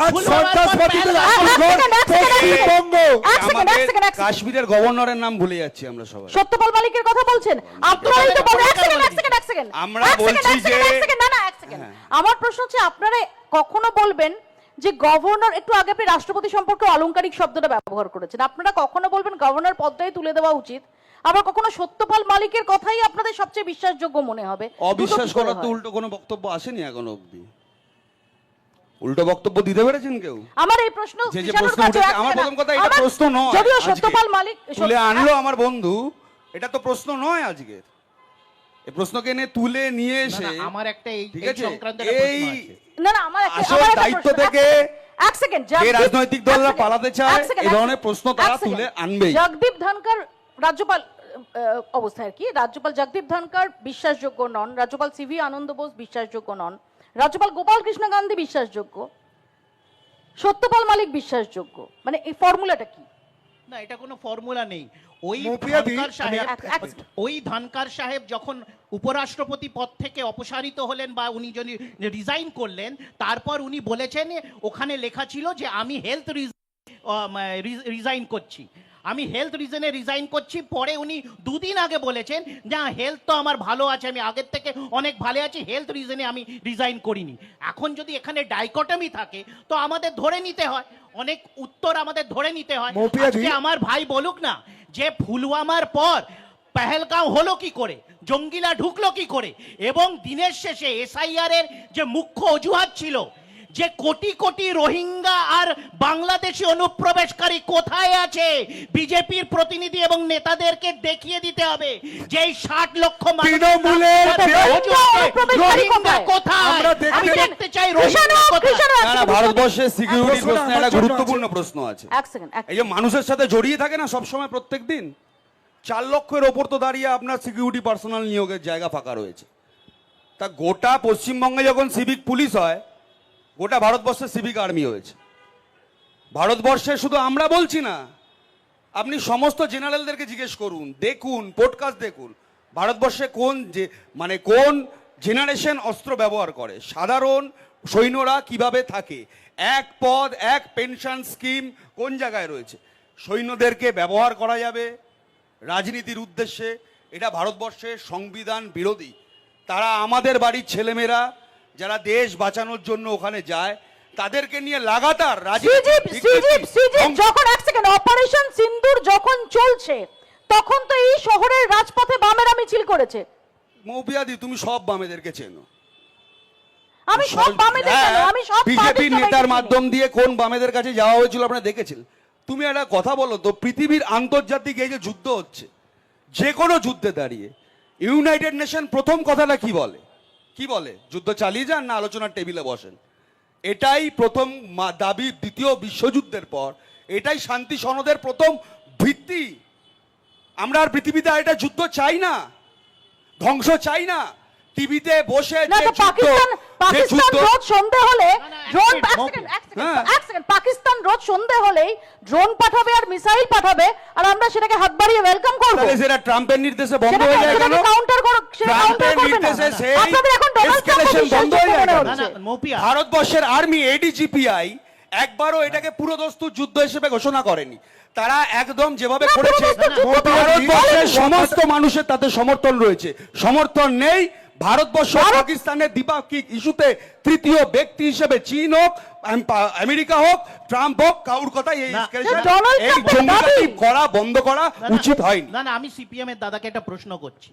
আজ সন্ত্রাসবাদীদের আতুরঘর পশ্চিমবঙ্গ। আমাদের কাশ্মীরের গভর্নরের নাম ভুলে যাচ্ছি আমরা সবাই। সত্যপাল মালিকের কথা বলছেন আপনারাই তো বলেন। এক সেকেন্ড, এক সেকেন্ড, এক সেকেন্ড। আমরা এক সেকেন্ড, বলছি এক সেকেন্ড, যে- এক সেকেন্ড, না না, এক সেকেন্ড। আমার প্রশ্ন হচ্ছে, আপনারা কখনো বলবেন যে গভর্নর, একটু আগে আপনি রাষ্ট্রপতি সম্পর্কে অলংকারিক শব্দটা ব্যবহার করেছেন, আপনারা কখনো বলবেন গভর্নর পদটাই তুলে দেওয়া উচিত? আবার কখনো সত্যপাল মালিকের কথাই আপনাদের সবচেয়ে বিশ্বাসযোগ্য মনে হবে। অবিশ্বাস দুটো কি করে করার তো হয়? উল্টো কোনো বক্তব্য আসেনি এখনো অবধি। উল্টো বক্তব্য দিতে পেরেছেন কেউ? আমার এই প্রশ্ন যে কৃষাণুর প্রশ্ন কাছে উঠেছে, এক আমার সেকেন্ড। প্রথম কথা এটা আমার- প্রশ্ন নয়। যদিও আজকে সত্যপাল মালিক তুলে আনলো আমার বন্ধু, এটা তো প্রশ্ন নয় আজকে। এই প্রশ্নকে এনে তুলে নিয়ে না, এসে না, আমার একটা এই ঠিক এই আছে, সংক্রান্ত একটা প্রশ্ন এই আছে। না না আমার আসল দায়িত্ব থেকে এক সেকেন্ড যে রাজনৈতিক দলরা পালাতে চায় এই ধরনের প্রশ্ন তারা তুলে আনবেই। জগদীপ ধনকর রাজ্যপাল অবস্থায় আর কি, রাজ্যপাল জগদীপ ধনকর বিশ্বাসযোগ্য নন, রাজ্যপাল সিভি আনন্দ বোস বিশ্বাসযোগ্য নন, রাজ্যপাল গোপাল কৃষ্ণ গান্ধী বিশ্বাসযোগ্য, সত্যপাল মালিক বিশ্বাসযোগ্য, মানে এই ফর্মুলাটা কি? না, এটা কোনো ফর্মুলা নেই। ওই মৌপিয়াদি, ধানকার সাহেব আমি ওই ধানকার সাহেব যখন উপরাষ্ট্রপতি পদ থেকে অপসারিত হলেন বা উনি যদি রিজাইন করলেন, তারপর উনি বলেছেন ওখানে লেখা ছিল যে আমি হেলথ রিজাইন করছি, আমি হেলথ রিজনে রিজাইন করছি। পরে উনি দুদিন আগে বলেছেন না, হেলথ তো আমার ভালো আছে, আমি আগের থেকে অনেক ভালো আছি, হেলথ রিজনে আমি রিজাইন করিনি। এখন যদি এখানে ডাইকটমি থাকে তো আমাদের ধরে নিতে হয়, অনেক উত্তর আমাদের ধরে নিতে হয়। মৌপিয়াদি। আজকে আমার ভাই বলুক না যে পুলওয়ামার পর পেহেলগাঁও হলো কি করে, জঙ্গিলা ঢুকলো কি করে, এবং দিনের শেষে এসআইআর এর যে মুখ্য অজুহাত ছিল যে কোটি কোটি রোহিঙ্গা আর বাংলাদেশি অনুপ্রবেশকারী কোথায় আছে, বিজেপির প্রতিনিধি এবং নেতাদেরকে দেখিয়ে দিতে হবে যে এই 60 লক্ষ মানুষের তৃণমূলের নাম যে- রোহিঙ্গা কোথায়, আমরা দেখতে- আমি দেখতে চাই কৃষাণু, রোহিঙ্গা কোথায়। কৃষাণু, এক না, না, সেকেন্ড। ভারতবর্ষের সিকিউরিটি প্রশ্নটা প্রশ্নে আমার একটা জন্য গুরুত্বপূর্ণ আছে। প্রশ্ন আছে। এক সেকেন্ড, এই যে মানুষের সাথে জড়িয়ে থাকে না সবসময় প্রত্যেক দিন, 4 লক্ষের ওপর তো দাঁড়িয়ে আপনার সিকিউরিটি পার্সোনাল নিয়োগের জায়গা ফাঁকা রয়েছে। তা গোটা পশ্চিমবঙ্গে যখন সিভিক পুলিশ হয়, গোটা ভারতবর্ষের সিভিক আর্মি হয়েছে। ভারতবর্ষে শুধু আমরা বলছি না, আপনি সমস্ত জেনারেলদেরকে জিজ্ঞেস করুন, দেখুন, পডকাস্ট দেখুন, ভারতবর্ষে কোন জেনারেশন অস্ত্র ব্যবহার করে, সাধারণ সৈন্যরা কিভাবে থাকে, এক পদ এক পেনশন স্কিম কোন জায়গায় রয়েছে, সৈন্যদেরকে ব্যবহার করা যাবে রাজনীতির উদ্দেশ্যে, এটা ভারতবর্ষের সংবিধান বিরোধী। তারা আমাদের বাড়ির ছেলেমেয়েরা যারা দেশ বাঁচানোর জন্য ওখানে যায়, তাদেরকে নিয়ে লাগাতার যখন এক সেকেন্ড অপারেশন সিন্দুর যখন চলছে তখন তো এই শহরের রাজপথে বামেরা মিছিল করেছে। মৌপিয়াদি, তুমি সব বামেদেরকে চেনো। আমি সব বামেদের কেন, আমি সব বিজেপি বামের নেতার সবাইকে চিনি। মাধ্যম দিয়ে কোন বামেদের কাছে যাওয়া হয়েছিল আপনারা দেখেছেন? তুমি একটা কথা বলো তো, পৃথিবীর আন্তর্জাতিক এই যে যুদ্ধ হচ্ছে, যে কোনো যুদ্ধে দাঁড়িয়ে ইউনাইটেড নেশন প্রথম কথাটা কি বলে? কি বলে? যুদ্ধ চালিয়ে যান না আলোচনার টেবিলে বসেন। এটাই প্রথম দাবি দ্বিতীয় বিশ্বযুদ্ধের পর, এটাই শান্তি সনদের প্রথম ভিত্তি। আমরা আর পৃথিবীতে আর এটা যুদ্ধ চাই না, ধ্বংস চাই না। টিভিতে বসে না যে তো পাকিস্তান রোজ সন্ধে হলে ড্রোন, হ্যাঁ। পাকিস্তান রোজ সন্ধে হলেই ড্রোন পাঠাবে আর মিসাইল পাঠাবে আর আমরা সেটাকে হাত বাড়িয়ে ওয়েলকাম করব। তাহলে সেটা ট্রাম্পের নির্দেশে বন্ধ হয়ে যায় কেন? সেটাকে কাউন্টার করো, সেটা কাউন্টার ট্রাম্পের করবে না। নির্দেশে সেই আপনাদের এখন ডোনাল্ড escalation ট্রাম্পকে বন্ধ হয়ে যায় বিশ্বাস কেন? মনে না, হচ্ছে। না, মৌপিয়া, ভারতবর্ষের আর্মি এডিজিপিআই একবারও এটাকে পুরোদস্তুর যুদ্ধ হিসেবে ঘোষণা করেনি। তারা একদম যেভাবে করেছে, ভারতবর্ষের সমস্ত মানুষের তাতে সমর্থন রয়েছে। সমর্থন নেই ভারতবর্ষ পাকিস্তানের দ্বিপাক্ষিক ইস্যুতে তৃতীয় ব্যক্তি হিসেবে চীন হোক, আমেরিকা হোক, ট্রাম্প হোক, কাউর কথাই এই না, escalation, ডোনাল্ড এই ট্রাম্পের জঙ্গিবাদী দাবি। করা বন্ধ করা না, না, উচিত হয়নি। না, না, আমি সিপিএম এর দাদাকে একটা প্রশ্ন করছি।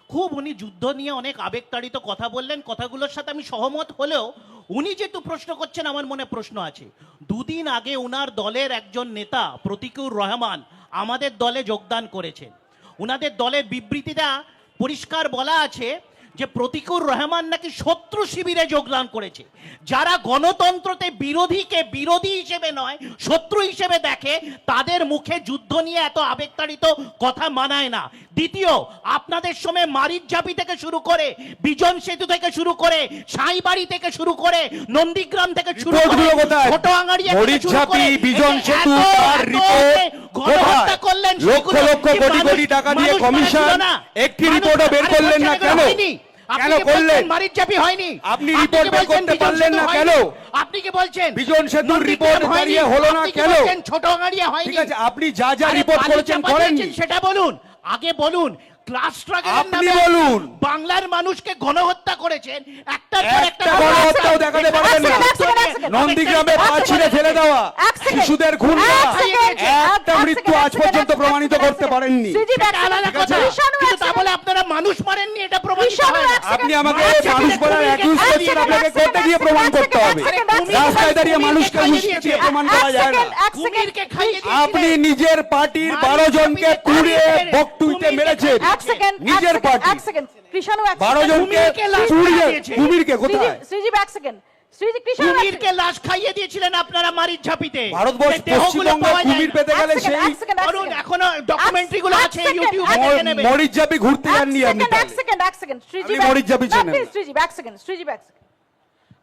খুব উনি যুদ্ধ নিয়ে অনেক আবেগতাড়িত কথা বললেন, কথাগুলোর সাথে আমি সহমত হলেও উনি যেহেতু প্রশ্ন করছেন আমার মনে প্রশ্ন আছে। দুদিন আগে ওনার দলের একজন নেতা প্রতিকুর রহমান আমাদের দলে যোগদান করেছেন। ওনাদের দলের বিবৃতিটা পরিষ্কার বলা আছে যে প্রতিকুর রহমান নাকি শত্রু শিবিরে যোগদান করেছে। যারা গণতন্ত্রতে বিরোধীকে বিরোধী হিসেবে নয় শত্রু হিসেবে দেখে, তাদের মুখে যুদ্ধ নিয়ে এত আবেগতাড়িত কথা মানায় না। দ্বিতীয়, আপনাদের সময় মারিচঝাপি থেকে শুরু করে, বিজন সেতু থেকে শুরু করে, সাঁইবাড়ি থেকে শুরু করে, নন্দীগ্রাম থেকে শুরু করে, রিপোর্টগুলো কোথায়? ছোট আঙাড়িয়া থেকে শুরু মরিচঝাপি, করে, বিজন এতে সেতু, এত তার এত রিপোর্ট গণহত্যা কোথায়? করলেন, লক্ষ সেগুলো লক্ষ কি কোটি মানুষ- কোটি টাকা দিয়ে মানুষ কমিশন মারা ছিল না? একটি মানুষ- রিপোর্টও বের আরে করলেন না বলছেন কেন? হয়নি। আপনি কেন কি করলেন? বলছেন মারিচঝাপি হয়নি? আপনি কি রিপোর্ট বের বলছেন করতে বিজন পারলেন সেতু না হয়নি? কেন? আপনি কি বলছেন বিজন সেতুর নন্দীগ্রাম রিপোর্ট হয়নি? দাঁড়িয়ে হলো না আপনি কি কেন? বলছেন ছোট আঙাড়িয়া হয়নি? ঠিক আছে, আপনি যা যা আরে রিপোর্ট বালি করেছেন চাপা করেননি। দিয়েছেন সেটা বলুন, আগে বলুন। ক্লাস স্ট্রাগলের আপনি নামে বলুন। বাংলার মানুষকে গণহত্যা করেছেন, একটার পর একটা একটা গণহত্যাও দেখাতে পারবেন না। নন্দীগ্রামে পা ছিঁড়ে ফেলে দেওয়া, শিশুদের খুন করা, একটা মৃত্যু আজ পর্যন্ত প্রমাণিত করতে পারেননি। এটা আলাদা কথা, কিন্তু তা বলে আপনারা মানুষ মারেননি, এটা প্রমাণিত হয় না। আপনি আমাকে মানুষ বলার অ্যাকিউজ করছেন, আপনাকে কোর্টে গিয়ে প্রমাণ করতে হবে। রাস্তায় দাঁড়িয়ে মানুষকে উস্কে দিয়ে প্রমাণ করা যায় না। কুমিরকে খাইয়ে দিয়েছিলেন। আপনি নিজের পার্টির 12 জনকে কুড়িয়ে বকটুইতে মেরেছেন। নিজের পার্টি 12 জনকে চুরিয়ে, কুমিরকে কোথায়? কুমিরকে লাশ খাইয়ে দিয়েছিলেন আপনারা মারির ঝাঁপিতে। ভারতবর্ষ, দেহগুলো পশ্চিমবঙ্গে পাওয়া যায় কুমির না। পেতে গেলে সেই বলুন, এখনো ডকুমেন্টারি গুলো আছে ইউটিউবে দেখে নেবেন। মরিচঝাপি ঘুরতে যাননি আপনি তাহলে? আপনি মরিচঝাপি চেনেন না।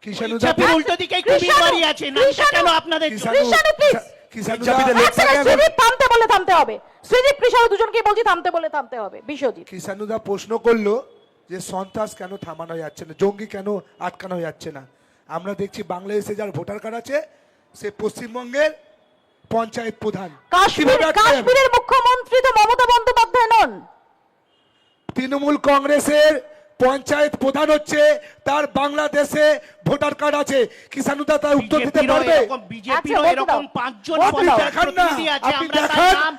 কিষাণুদা ঝাঁপির উল্টো দিকেই কুমির বাড়ি আছে, নামটা কেন আপনাদের? কিষাণুদা প্রশ্ন করলো যে সন্ত্রাস কেন থামানো যাচ্ছে না, জঙ্গি কেন আটকানো যাচ্ছে না। আমরা দেখছি বাংলাদেশে যার ভোটার কার্ড আছে সে পশ্চিমবঙ্গের পঞ্চায়েত প্রধান। কিভাবে আটকানো যাবে? কাশ্মীরের মুখ্যমন্ত্রী তো মমতা বন্দ্যোপাধ্যায় নন। তৃণমূল কংগ্রেসের পঞ্চায়েত প্রধান হচ্ছে, তার বাংলাদেশে ভোটার কার্ড আছে। কিষাণুদা তার উত্তর দিতে পারবে? বিজেপিরও এরকম 5 জন আপনি দেখান না, প্রতিনিধি আছে, আপনি আমরা তার দেখান।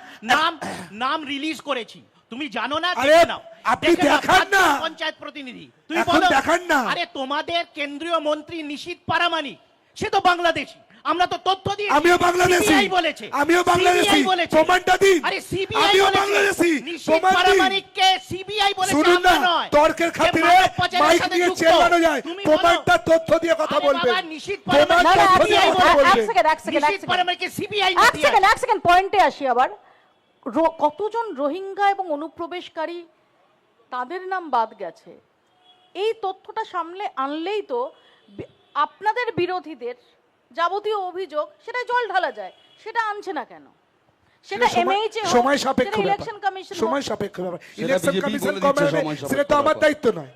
নাম রিলিজ করেছি। তুমি জানো না? আরে, দেখে নাও, আপনি দেখে নাও, দেখান 5 না। জন পঞ্চায়েত প্রতিনিধি। তুমি এখন বলো, দেখান না। আরে তোমাদের কেন্দ্রীয় মন্ত্রী নিশীথ পারামানিক, সে তো বাংলাদেশী। আমরা তো তথ্য দিয়ে, আমিও বাংলাদেশী, CBI বলেছে, আমিও বাংলাদেশী, CBI বলেছে। প্রমাণটা দিন। আরে সিবিআই আমিও বলেছে, বাংলাদেশী, নিশীথ প্রমাণ দিন। পারামানিককে সিবিআই বলেছে, শুনুন না, আমরা নয়। তর্কের যে খাতিরে মানব পাচারের মাইক সাথে দিয়ে যুক্ত। চেল্লানো যায়, তুমি বলো। প্রমাণটা তথ্য দিয়ে কথা আরে বলবেন। বাবা, নিশীথ প্রমাণ পারামানিক তথ্য দিয়ে CBI কথা বলেছে। বলবেন। নিশীথ পারামানিককে সিবিআই পয়েন্টে আসি আবার। কতজন রোহিঙ্গা এবং অনুপ্রবেশকারী তাদের নাম বাদ গেছে, এই তথ্যটা সামনে আনলেই তো আপনাদের বিরোধীদের যাবতীয় অভিযোগ সেটা জল ঢালা যায়। সেটা আনছে না কেন? সেটা এমএইচে সময় সাপেক্ষ ব্যাপার, ইলেকশন কমিশন সময় সাপেক্ষ ব্যাপার। সেটা ইলেকশন BJP কমিশন বলে দিচ্ছে কবে হবে সময় সাপেক্ষ সেটা তো আমার ব্যাপার। দায়িত্ব নয়।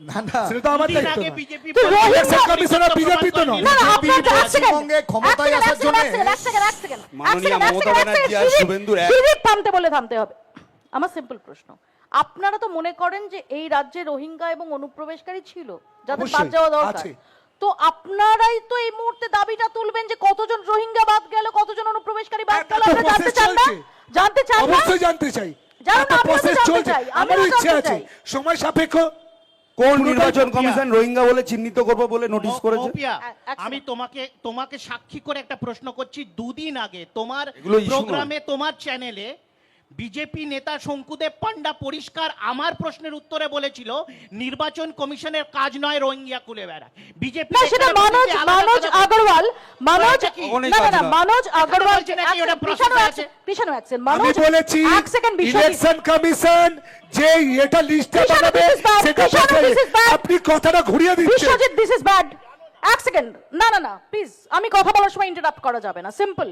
না না, সেটা তো আমার দিন দায়িত্ব আগে নয়। বিজেপি তো বলেছে, ইলেকশন রোহিঙ্গা- কমিশনার বিজেপি তো নয়। না, না, আপনার তো এক সেকেন্ড, পশ্চিমবঙ্গে ক্ষমতায় এক আসার সেকেন্ড, জন্য এক সেকেন্ড, এক সেকেন্ড, মাননীয়া এক সেকেন্ড, মমতা এক সেকেন্ড, ব্যানার্জি আর সুজিত, শুভেন্দুর এক- সুজিত, থামতে হবে। আমার সিম্পল প্রশ্ন, আপনারা তো মনে করেন যে এই রাজ্যে রোহিঙ্গা এবং অনুপ্রবেশকারী ছিল যাদের বাদ অবশ্যই, যাওয়া দরকার, আছে। তো আপনারাই তো এই মুহূর্তে দাবিটা তুলবেন যে কতজন রোহিঙ্গা বাদ গেল, কতজন অনুপ্রবেশকারী বাদ গেল, এত আপনারা জানতে process চান না? চলছে। জানতে চান না? অবশ্যই জানতে চাই। জানো না, এত আমিও তো প্রসেস জানতে চলছে, চাই, আমিও আমারও ইচ্ছে জানতে আছে। চাই। সময় সাপেক্ষ। কোন নির্বাচন কমিশন রোহিঙ্গা বলে চিহ্নিত করবে বলে নোটিশ করেছে? মৌপিয়া, এক আমি তোমাকে সাক্ষী করে একটা প্রশ্ন করছি। দুদিন আগে তোমার এগুলো issue প্রোগ্রামে, তোমার চ্যানেলে বিজেপি নেতা শঙ্কুদেব পান্ডা পরিষ্কার আমার প্রশ্নের উত্তরে বলেছিল নির্বাচন কমিশনের কাজ নয় রোহিঙ্গা খুলে বেড়া। বিজেপি না, সেটা মানোজ আগরওয়াল, বলেছে কি? কখনোই না, কাজ না, না। মানোজ আগরওয়াল, বলছে নাকি ওটা process আছে? কৃষ্ণ অ্যাকশন, আমি মানোজ বলেছি এক সেকেন্ড, বিশ্বজিৎ, ইলেকশন কমিশন যে এটা লিস্টে কৃষ্ণ, বানাবে this is bad, সেটা কৃষ্ণ, দেখাবে। this is bad. আপনি কথাটা ঘুরিয়ে দিচ্ছেন। Biswajit, this is bad. এক সেকেন্ড, না না না, প্লিজ, আমি কথা বলার সময় ইন্টারাপ্ট করা যাবে না। সিম্পল,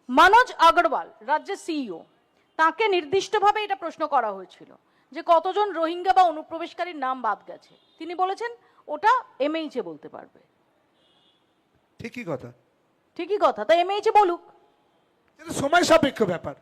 মানোজ আগরওয়াল রাজ্যের সিইও, তাকে নির্দিষ্টভাবে এটা প্রশ্ন করা হয়েছিল যে কতজন রোহিঙ্গা বা অনুপ্রবেশকারীর নাম বাদ গেছে, তিনি বলেছেন ওটা এমএইচে বলতে পারবে। ঠিকই কথা, ঠিকই কথা, তাই এমএইচে বলুক। এটা সময় সাপেক্ষ ব্যাপার।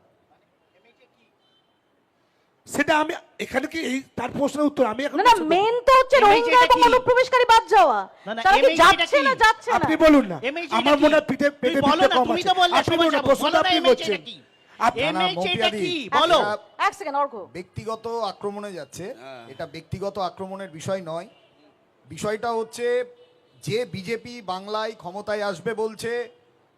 সেটা আমি এখানে কি এই তার প্রশ্নের উত্তর আমি এখন না না, বলছি? মেন তো হচ্ছে MH রোহিঙ্গা এটা এবং কি? অনুপ্রবেশকারী বাদ যাওয়া। না, না, তারা কি MH এটা যাচ্ছে কি? না যাচ্ছে না? আপনি বলুন না, MH আমার এটা মনে হয় কি? পেটে তুমি পেটে বলো না, কম তুমি আছে। তো বললে আপনি সময় বলুন না, যাবো। প্রশ্নটা বলো না, আপনি MH করছেন। এটা কি? আপনি- না, না, MH এটা মৌপিয়াদি, কি? বলো। এটা এক সেকেন্ড, অর্ঘ, ব্যক্তিগত আক্রমণে যাচ্ছে। এটা ব্যক্তিগত আক্রমণের বিষয় নয়। বিষয়টা হচ্ছে যে বিজেপি বাংলায় ক্ষমতায় আসবে বলছে,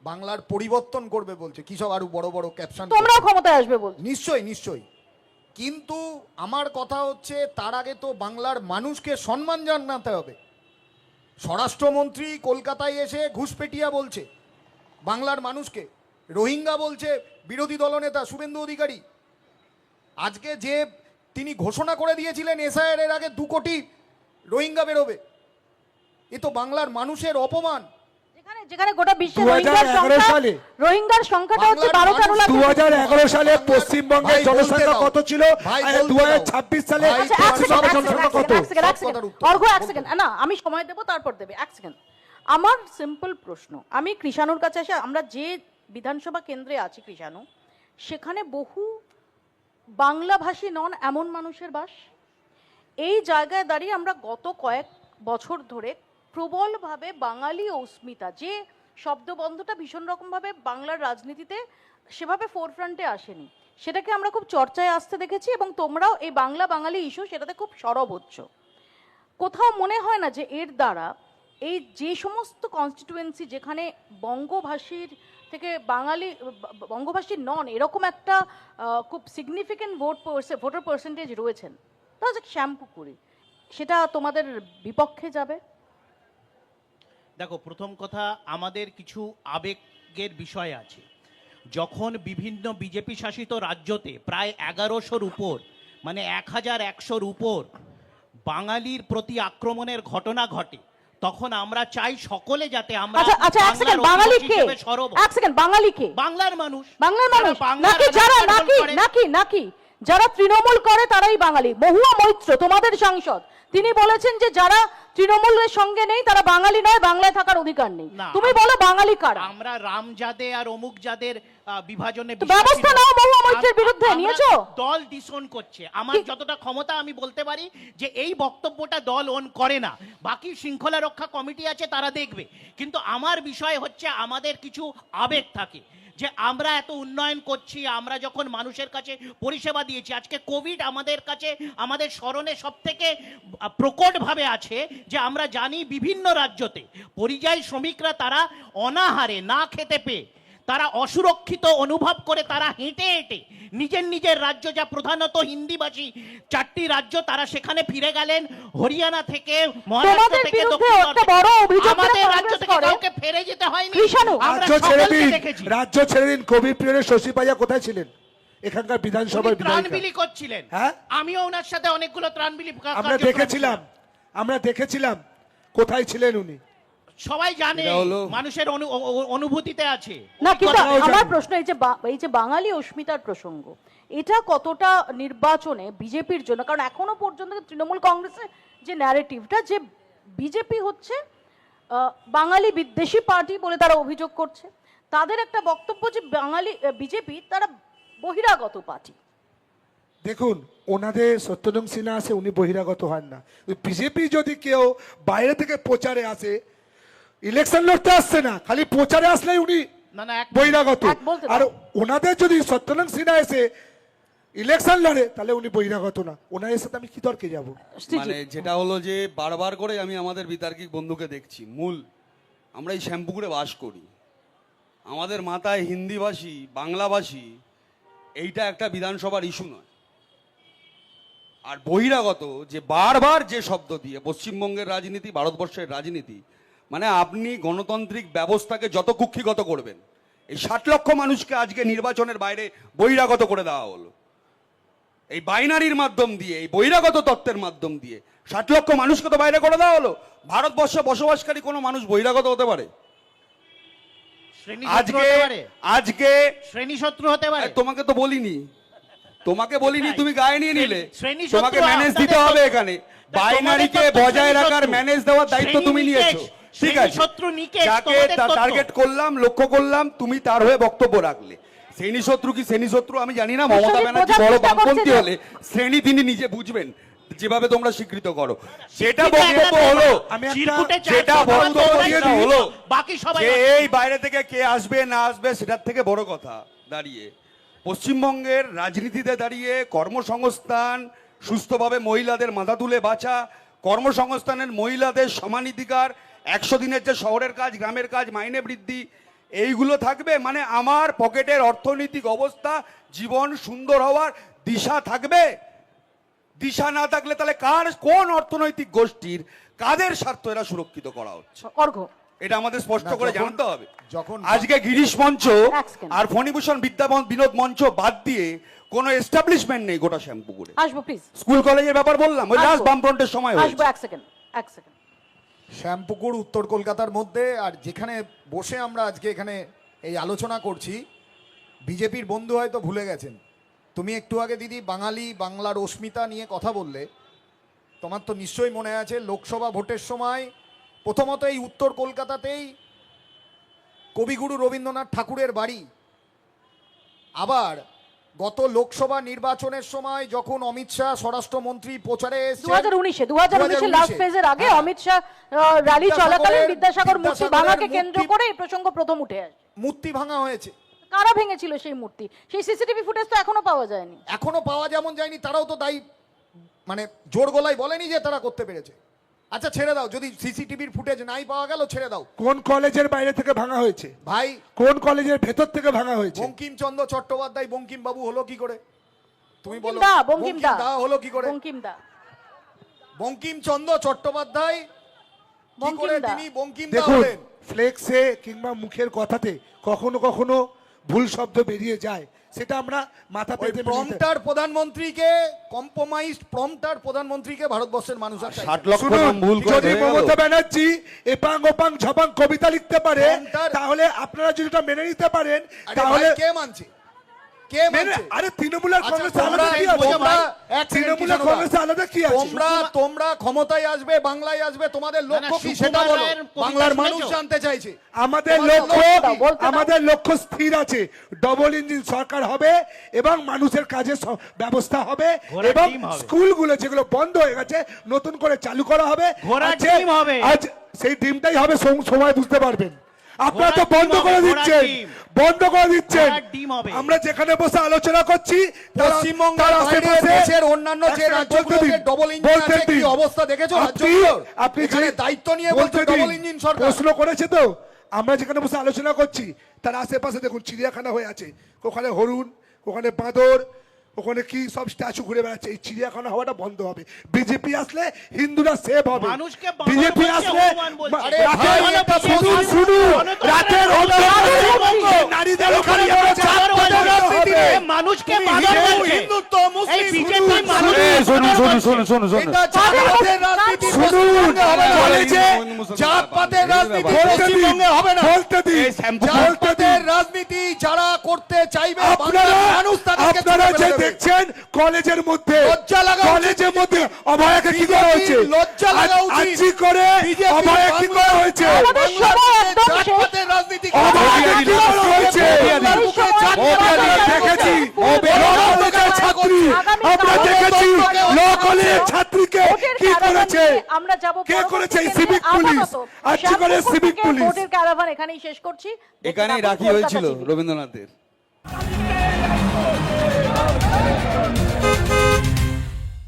বাংলার পরিবর্তন করবে বলছে, কি সব আরো বড় বড় ক্যাপশন। তোমরাও ক্ষমতায় আসবে বলছো। নিশ্চয়ই নিশ্চয়ই, কিন্তু আমার কথা হচ্ছে তার আগে তো বাংলার মানুষকে সম্মান জানাতে হবে। স্বরাষ্ট্রমন্ত্রী কলকাতায় এসে ঘুষপেটিয়া বলছে বাংলার মানুষকে, রোহিঙ্গা বলছে বিরোধী দলনেতা শুভেন্দু অধিকারী। আজকে যে তিনি ঘোষণা করে দিয়েছিলেন এসআইআর এর আগে 2 কোটি রোহিঙ্গা বেরোবে, এ তো বাংলার মানুষের অপমান। যেখানে গোটা বিশ্বে 2011 সালে রোহিঙ্গার সংখ্যাটা হচ্ছে 12-13 লাখ। 2011 সালে পশ্চিমবঙ্গের ভাই, জনসংখ্যা বলতে দাও। কত ছিল, ভাই, আর বলতে 2026 সালে ভাই, আচ্ছা, এক সেকেন্ড, পশ্চিমবঙ্গের এক জনসংখ্যা সেকেন্ড, কত? এক সেকেন্ড, এক সব কথার সেকেন্ড। উত্তর। অর্ঘ, এক সেকেন্ড, না আমি সময় দেবো, তারপর দেবে। এক সেকেন্ড, আমার সিম্পল প্রশ্ন, আমি কৃষাণুর কাছে আসি। আমরা যে বিধানসভা কেন্দ্রে আছি কৃষাণু, সেখানে বহু বাংলাভাষী নন এমন মানুষের বাস? এই জায়গায় দাঁড়িয়ে আমরা গত কয়েক বছর ধরে প্রবলভাবে বাঙালি অস্মিতা, যে শব্দবন্ধটা ভীষণ রকমভাবে বাংলার রাজনীতিতে সেভাবে ফোরফ্রন্টে আসেনি, সেটাকে আমরা খুব চর্চায় আসতে দেখেছি, এবং তোমরাও এই বাংলা বাঙালি ইস্যু সেটাতে খুব সরব হচ্ছ। কোথাও মনে হয় না যে এর দ্বারা এই যে সমস্ত কনস্টিটুয়েন্সি যেখানে বঙ্গভাষীর থেকে বাঙালি বঙ্গভাষী নন এরকম একটা খুব সিগনিফিক্যান্ট ভোটার পার্সেন্টেজ রয়েছেন, তাহলে শ্যামপুকুরি, সেটা তোমাদের বিপক্ষে যাবে? দেখো, প্রথম কথা, আমাদের কিছু আবেগের বিষয় আছে। যখন বিভিন্ন বিজেপি শাসিত রাজ্যতে প্রায় 1100-র উপর, মানে 1100-র উপর বাঙালির প্রতি আক্রমণের ঘটনা ঘটে, তখন আমরা চাই সকলে যাতে আমরা আচ্ছা আচ্ছা, এক সেকেন্ড, বাঙালি কে? এক সেকেন্ড, বাঙালি কে? বাংলার মানুষ। বাংলার মানুষ বাংলার নাকি যারা রাজনীতি নাকি করে? নাকি নাকি যারা তৃণমূল করে তারাই বাঙালি? মহুয়া মৈত্র তোমাদের সাংসদ, তিনি বলেছেন যে যারা তৃণমূলের সঙ্গে নেই তারা বাঙালি নয়, বাংলায় থাকার অধিকার নেই। না, তুমি বলো বাঙালি কারা? আমরা রামজাদে আর অমুক জাদের বিভাজনে তো ব্যবস্থা নাও মহুয়া মৈত্রের বিরুদ্ধে, আমরা নিয়েছো? দল ডিসোন করছে। আমার যতটা ক্ষমতা আমি বলতে পারি যে এই বক্তব্যটা দল ওন করে না, বাকি শৃঙ্খলা রক্ষা কমিটি আছে তারা দেখবে। কিন্তু আমার বিষয় হচ্ছে আমাদের কিছু আবেগ থাকে, যে আমরা এত উন্নয়ন করছি, আমরা যখন মানুষের কাছে পরিষেবা দিয়েছি, আজকে কোভিড আমাদের কাছে আমাদের স্মরণে সব থেকে প্রকটভাবে আছে, যে আমরা জানি বিভিন্ন রাজ্যতে পরিযায়ী শ্রমিকরা তারা অনাহারে না খেতে পেয়ে তারা অসুরক্ষিত অনুভব করে তারা হেঁটে হেঁটে নিজের নিজের রাজ্য, যা প্রধানত হিন্দিভাষী 4টি রাজ্য, তারা সেখানে ফিরে গেলেন। হরিয়ানা থেকে, মহারাষ্ট্র থেকে, আমাদের রাজ্য থেকে কাউকে ফিরে যেতে হয়নি। আমরা সকলকে দেখেছি। রাজ্য ছেড়ে দিন। কবির প্রিয়নের শশী পাইয়া কোথায় ছিলেন? এখানকার বিধানসভার ত্রাণ বিধায়িকা। বিলি করছিলেন। হ্যাঁ, আমিও ওনার সাথে অনেকগুলো ত্রাণ বিলি আমরা দেখেছিলাম কোথায় ছিলেন উনি। সবাই জানে, এটা হলো মানুষের অনুভূতিতে আছে। না, কিন্তু কথাও আমার জানি। প্রশ্ন এই যে বাঙালি অস্মিতার প্রসঙ্গ, এটা কতটা নির্বাচনে বিজেপির জন্য, কারণ এখনো পর্যন্ত তৃণমূল কংগ্রেসের যে ন্যারেটিভটা যে বিজেপি হচ্ছে বাঙালি বিদ্বেষী পার্টি বলে তারা অভিযোগ করছে, তাদের একটা বক্তব্য যে বাঙালি বিজেপি তারা বহিরাগত পার্টি। দেখুন, ওনাদের সত্যনং সিনহা আছে, উনি বহিরাগত হন না। বিজেপি যদি কেউ বাইরে থেকে প্রচারে আসে, ইলেকশন লড়তে আসছে না, খালি প্রচারে আসলেই উনি না না, বহিরাগত। বলতে আর ওনাদের যদি সত্যনং সিনহা এসে ইলেকশন লড়ে, তাহলে উনি বহিরাগত না। ওনার সাথে আমি কি তর্কে যাব? মানে যেটা হলো যে বারবার করে আমি আমাদের বিতার্কিক বন্ধুকে দেখছি, মূল আমরা এই শ্যামপুকুরে বাস করি, আমাদের মাথায় হিন্দিভাষী বাংলাভাষী এইটা একটা বিধানসভার ইস্যু নয়। আর বহিরাগত যে বারবার যে শব্দ দিয়ে পশ্চিমবঙ্গের রাজনীতি, ভারতবর্ষের রাজনীতি, মানে আপনি গণতান্ত্রিক ব্যবস্থাকে যত কুক্ষিগত করবেন, এই 60 লক্ষ মানুষকে আজকে নির্বাচনের বাইরে বহিরাগত করে দেওয়া হলো। এই বাইনারির মাধ্যম দিয়ে, এই বহিরাগত তত্ত্বের মাধ্যম দিয়ে 60 লক্ষ মানুষকে তো বাইরে করে দেওয়া হলো। ভারতবর্ষে বসবাসকারী কোনো মানুষ বহিরাগত হতে পারে? আজকে শ্রেণী শত্রু হতে পারে? তোমাকে তো বলিনি, তুমি গায়ে নিয়ে নিলে। শ্রেণী-শত্রু তোমাকে ম্যানেজ আপনাদের দিতে হবে তো- এখানে, তোমাদের বাইনারিকে তো বজায় রাখার শ্রেণী-শত্রু। ম্যানেজ দেওয়ার দায়িত্ব তুমি নিয়েছো, ঠিক আছে? শ্রেণী-শত্রু নিকেশ, যাকে তোমাদের তত্ত্ব। টার্গেট করলাম, লক্ষ্য করলাম, তুমি তার হয়ে বক্তব্য রাখলে। শ্রেণী শত্রু কি শ্রেণী শত্রু আমি জানি না। মমতা ব্যানার্জি বড় বামপন্থী হলে শ্রেণী তিনি নিজে বুঝবেন, যেভাবে তোমরা স্বীকৃত করো। সেটা বক্তব্য হলো, যেটা বক্তব্য দিয়েছি হলো, বাকি সবাই যে এই বাইরে থেকে কে আসবে না আসবে সেটার থেকে বড় কথা দাঁড়িয়ে পশ্চিমবঙ্গের রাজনীতিতে দাঁড়িয়ে কর্মসংস্থান, সুস্থভাবে মহিলাদের মাথা তুলে বাঁচা, কর্মসংস্থানের মহিলাদের সমানাধিকার, 100 দিনের যে শহরের কাজ, গ্রামের কাজ, মাইনে বৃদ্ধি, এইগুলো থাকবে। মানে আমার পকেটের অর্থনৈতিক অবস্থা, জীবন সুন্দর হওয়ার দিশা থাকবে। দিশা না থাকলে তাহলে কোন অর্থনৈতিক গোষ্ঠীর কাদের স্বার্থ এরা সুরক্ষিত করা হচ্ছে, এটা আমাদের স্পষ্ট করে জানতে হবে। আজকে গিরিশ মঞ্চ আর ফণীভূষণ বিনোদ মঞ্চ বাদ দিয়ে কোনো এস্টাবলিশমেন্ট নেই গোটা শ্যামপুকুরে। আসবো প্লিজ। স্কুল কলেজের ব্যাপার বললাম, ওই লাস্ট বামফ্রন্টের সময় হয়েছে। আসবো, এক সেকেন্ড। শ্যামপুকুর উত্তর কলকাতার মধ্যে, আর যেখানে বসে আমরা আজকে এখানে এই আলোচনা করছি, বিজেপির বন্ধু হয়তো ভুলে গেছেন। তুমি একটু আগে দিদি বাংলার অস্মিতা নিয়ে কথা বললে, তোমার তো নিশ্চয়ই মনে আছে লোকসভা ভোটের সময় প্রথমত এই উত্তর কলকাতাতেই কবিগুরু রবীন্দ্রনাথ ঠাকুরের বাড়ি, আবার গত লোকসভা নির্বাচনের সময় যখন অমিত শাহ স্বরাষ্ট্রমন্ত্রী প্রচারে এসেছেন, 2019 লাস্ট ফেজের আগে হ্যাঁ। অমিত শাহ র্যালি চলাকালীন বিদ্যাসাগর মূর্তি বিদ্যাসাগরের ভাঙাকে কেন্দ্র মূর্তি- করে এই প্রসঙ্গ প্রথম উঠে আসে। মূর্তি ভাঙা হয়েছে। কারা ভেঙেছিল সেই মূর্তি? সেই সিসিটিভি ফুটেজ তো এখনো পাওয়া যায়নি। এখনো পাওয়া যেমন যায়নি, তারাও তো দায়ী মানে জোর গলায় বলেনি যে তারা করতে পেরেছে। আচ্ছা ছেড়ে দাও, যদি সিসিটিভির ফুটেজ নাই পাওয়া গেল ছেড়ে দাও কোন কলেজের বাইরে থেকে ভাঙা হয়েছে? ভাই। কোন কলেজের ভেতর থেকে ভাঙা হয়েছে? বঙ্কিমচন্দ্র চট্টোপাধ্যায় বঙ্কিম বাবু হলো কি করে? তুমি বলো। বঙ্কিম দা হলো কি করে? বঙ্কিম দা বঙ্কিমচন্দ্র চট্টোপাধ্যায় কি করে বঙ্কিম দা। তিনি বঙ্কিম দা দেখুন, হলেন? ফ্লেক্সে কিংবা মুখের কথাতে কখনো কখনো ভুল শব্দ বেরিয়ে যায়, সেটা আমরা মাথা ওই পেতে মেনে নিতে- প্রম্পটার প্রধানমন্ত্রীকে কম্প্রোমাইজড প্রম্পটার প্রধানমন্ত্রীকে ভারতবর্ষের মানুষ আর চাইছে 60 না। লক্ষ শুনুন, নাম ভুল করে যদি হয়ে গেল। মমতা ব্যানার্জি এপাং ওপাং ঝপাং কবিতা লিখতে পারে, ঘন্টার- তাহলে আপনারা যদি এটা মেনে নিতে পারেন, আরে তাহলে ভাই, কে মানছে? কে মেনে- মানছে? আরে তৃণমূলের আচ্ছা, কংগ্রেস তোমরা- আলাদা কি আছে? তোমরা- এক সেকেন্ড, তৃণমূলের কিষাণুদা। কংগ্রেস আলাদা কি আছে? তোমরা ক্ষমতায় আসবে, বাংলায় আসবে, তোমাদের লক্ষ্য কি সুকুমার সেটা বলো। রায়ের কবিতা বাংলার শুনেছো? মানুষ জানতে চাইছে। আমাদের তোমাদের লক্ষ্য, লক্ষ্য কি? বলতে দাও। আমাদের লক্ষ্য স্থির আছে, ডবল ইঞ্জিন সরকার হবে এবং মানুষের কাজে ব্যবস্থা হবে ঘোড়ার এবং ডিম হবে। স্কুলগুলো যেগুলো বন্ধ হয়ে গেছে নতুন করে চালু করা হবে। ঘোড়ার আজকে- ডিম হবে। আজ সেই ডিমটাই হবে, সময় বুঝতে পারবেন। আপনারা তো ঘোড়ার ডিম বন্ধ হবে, করে ঘোড়ার দিচ্ছেন, ডিম। বন্ধ করে দিচ্ছেন। ঘোড়ার ডিম হবে। আমরা যেখানে বসে আলোচনা করছি পশ্চিমবঙ্গের তার বাইরে আশেপাশে দেশের অন্যান্য যে একটা রাজ্যগুলোতে বলতে দিন, ডবল ইঞ্জিন বলতে আছে, কি দিন। অবস্থা দেখেছো আপনি- রাজ্যগুলোর? আপনি এখানে যে- দায়িত্ব নিয়ে বলতে বলতে দিন। ডবল ইঞ্জিন সরকার। প্রশ্ন করেছে তো, আমরা যেখানে বসে আলোচনা করছি তার আশেপাশে দেখুন চিড়িয়াখানা হয়ে আছে, ওখানে হরিণ, ওখানে বাঁদর, ওখানে কি সব স্ট্যাচু ঘুরে বেড়াচ্ছে। এই চিড়িয়াখানা হওয়াটা বন্ধ হবে। বিজেপি আসলে হিন্দুরা সেভ হবে। মানুষকে বানর বিজেপি বলছে, আসলে হনুমান বলছে। আরে রাতের- ভাই, এটা শুনুন, বলছে। শুনুন, গণতন্ত্রের রাতের নামে অন্ধকারে পশ্চিমবঙ্গ। নারীদের ওখানে ওখানে বড় চাপ চাপ পাঠানো পাঠানো হবে। হবে। মানুষকে তুমি বানর হিন্দু, বলছে। হিন্দুত্ব, মুসলিম, এই বিজেপি শুনুন, মানুষ এটা জাতপাতের রাজনীতি পশ্চিমবঙ্গে হবে না। বলেছে, জাতপাতের রাজনীতি বলতে দিন, পশ্চিমবঙ্গে হবে না। বলতে দিন, বলতে জাতপাতের দিন। রাজনীতি যারা করতে চাইবে আপনারা বাংলার মানুষ তাদেরকে আপনারা ছুঁড়ে যে ফেলে দেবে। দেখছেন কলেজের মধ্যে, লজ্জা লাগা উচিত। কলেজের মধ্যে অভয়াকে কি করা হয়েছে? লজ্জা লাগা উচিত। আজি করে বিজেপি অভয়া কি করা হয়েছে? আমাদের সময় একদম শেষ। জাতপাতের রাজনীতি অভয়াকে কি করা হয়েছে? বাংলার বুকে আমরা দেখেছি লকলের ছাত্রী, আমরা দেখেছি লকলের ছাত্রীকে কি করেছে? আমরা যাব কে করেছে? এই সিভিক পুলিশ, আজি করে সিভিক পুলিশ। ভোটের ক্যারাভান এখানেই শেষ করছি। এখানেই রাখি কলকাতা হয়েছিল TV। রবীন্দ্রনাথের।